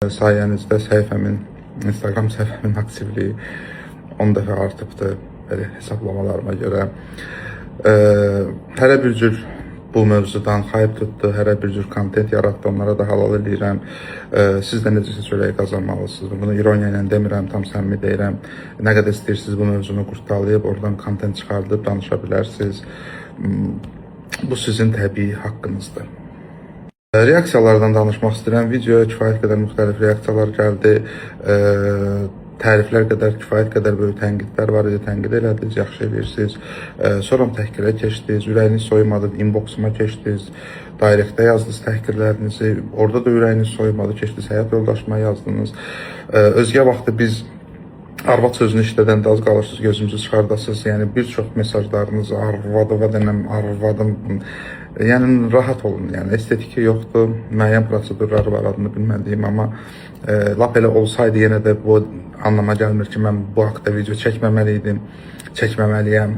Sayənizdə Instagram səhifəmin aktivliyi 10 dəfə artıbdır, belə hesablamalarıma görə. Hərə bir cür bu mövzudan xayıb tutdu, hərə bir cür kontent yaratdı, onlara da halal edirəm. Siz də necəsə çörək qazanmalısınız. Bunu ironiya ilə demirəm, tam səmimi deyirəm. Nə qədər istəyirsiniz bu mövzunu qurtalayıb, oradan kontent çıxardıb danışa bilərsiniz. Bu sizin təbii haqqınızdır. Reaksiyalardan danışmaq istəyirəm. Videoya kifayət qədər müxtəlif reaksiyalar gəldi. Təriflər qədər, kifayət qədər böyük tənqidlər var idi. Tənqid elədiniz, yaxşı edirsiniz. Sonra təhqirə keçdiniz, ürəyiniz soyumadı, inboxuma keçdiniz, direktdə yazdınız təhqirlərinizi. Orada da ürəyiniz soyumadı, keçdiniz, həyat yoldaşıma yazdınız. Özgə vaxtı biz arvad sözünü işlədəndə az qalırsınız, gözünüzü çıxardasınız. Yəni bir çox mesajlarınız arvadım. Yəni rahat olun. Yəni estetiki yoxdur. Müəyyən prosedurları var, adını bilmədiyim, amma lap elə olsaydı yenə də bu anlama gəlmir ki, mən bu haqda video çəkməməliydim, çəkməməliyəm.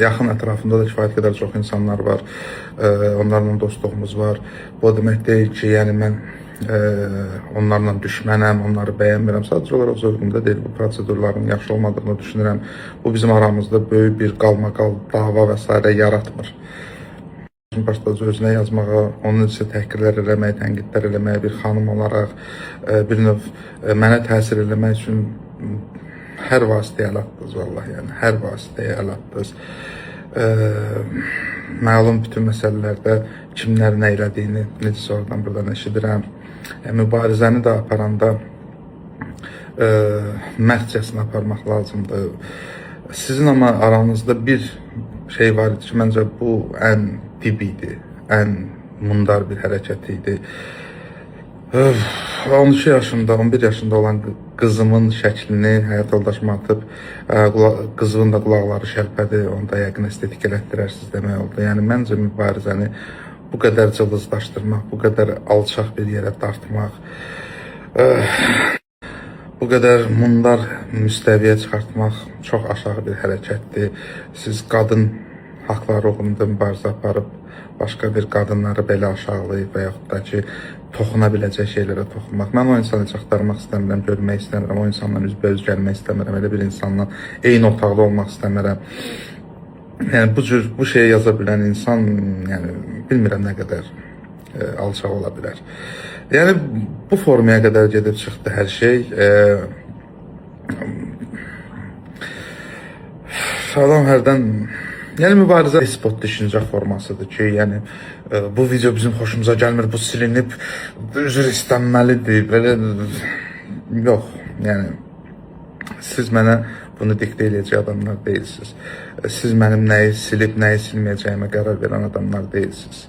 Yaxın ətrafında da kifayət qədər çox insanlar var. Onlarla dostluğumuz var. Bu demək deyil ki, yəni mən onlarla düşmənəm, onları bəyənmirəm. Sadəcə olaraq zövqümdə deyil, bu prosedurların yaxşı olmadığını düşünürəm. Bu bizim aramızda böyük bir qalmaqal, dava və s. yaratmır. Başladı özünə yazmağa, onun isə təhqirlər eləmək, tənqidlər eləməyə bir xanım olaraq, bir növ mənə təsir eləmək üçün hər vasitəyə əl atdınız, vallahi, yəni hər vasitəyə əl atdınız. Məlum bütün məsələlərdə kimlər nə elədiyini necəsə oradan buradan eşidirəm. Mübarizəni də aparanda mərdcəsinə aparmaq lazımdır. Sizin amma aranızda bir şey var idi ki, məncə bu ən dib idi, ən mundar bir hərəkət idi. 13 yaşında, 11 yaşında olan qızımın şəklini həyat yoldaşıma atıb, qızımın da qulaqları şərpədi, onu da yəqin estetik elətdirərsiniz demək oldu. Yəni məncə mübarizəni bu qədər cılızlaşdırmaq, bu qədər alçaq bir yerə dartmaq, bu qədər mundar müstəviyə çıxartmaq çox aşağı bir hərəkətdir. Siz qadın haqları uğrunda mübarizə aparıb, başqa bir qadınları belə aşağılayıb və yaxud da ki, toxuna biləcək şeylərə toxunmaq. Mən o insanı heç axtarmaq istəmirəm, görmək istəmirəm, o insanla üzbəüz gəlmək istəmirəm, elə bir insanla eyni otaqda olmaq istəmirəm. Yəni bu şeyi yaza bilən insan, yəni bilmirəm nə qədər alçaq ola bilər. Yəni bu formaya qədər gedib çıxdı hər şey. Adam hərdən, yəni mübarizə despot düşüncə formasıdır ki, yəni bu video bizim xoşumuza gəlmir, bu silinib, üzr istənməlidir, belə yox, yəni siz mənə bunu diktə eləyəcək adamlar deyilsiniz. Siz mənim nəyi silib, nəyi silməyəcəyimə qərar verən adamlar deyilsiniz.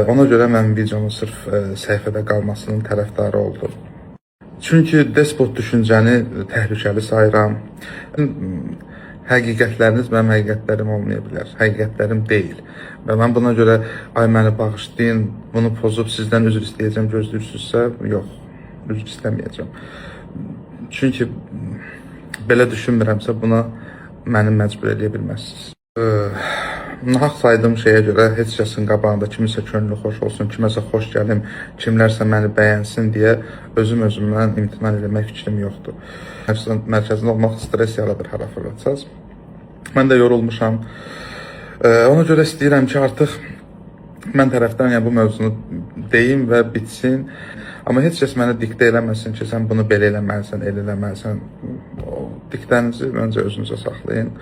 Ona görə mən videonun sırf səhifədə qalmasının tərəfdarı oldum. Çünki despot düşüncəni təhlükəli sayıram. Həqiqətləriniz mənim həqiqətlərim olmaya bilər. Həqiqətlərim deyil. Və mən buna görə, ay məni bağışlayın, bunu pozub sizdən üzr istəyəcəm, gözləyirsinizsə, yox, üzr istəməyəcəm. Çünki belə düşünmürəmsə, buna məni məcbur edə bilməzsiniz. Nahaq saydığım şeyə görə heç kəsin qabağında kimisə könlü xoş olsun, kiməsə xoş gəlim, kimlərsə məni bəyənsin deyə özümdən imtina eləmək fikrim yoxdur. Mərkəzində olmaq stres yaradır hara fırlatsaz. Mən də yorulmuşam. Ona görə istəyirəm ki, artıq mən tərəfdən yəni bu mövzunu deyim və bitsin. Amma heç kəs mənə diktə eləməsin ki, sən bunu belə eləməlisən, elə eləməlisən. O diktənizi məncə özünüzə saxlayın.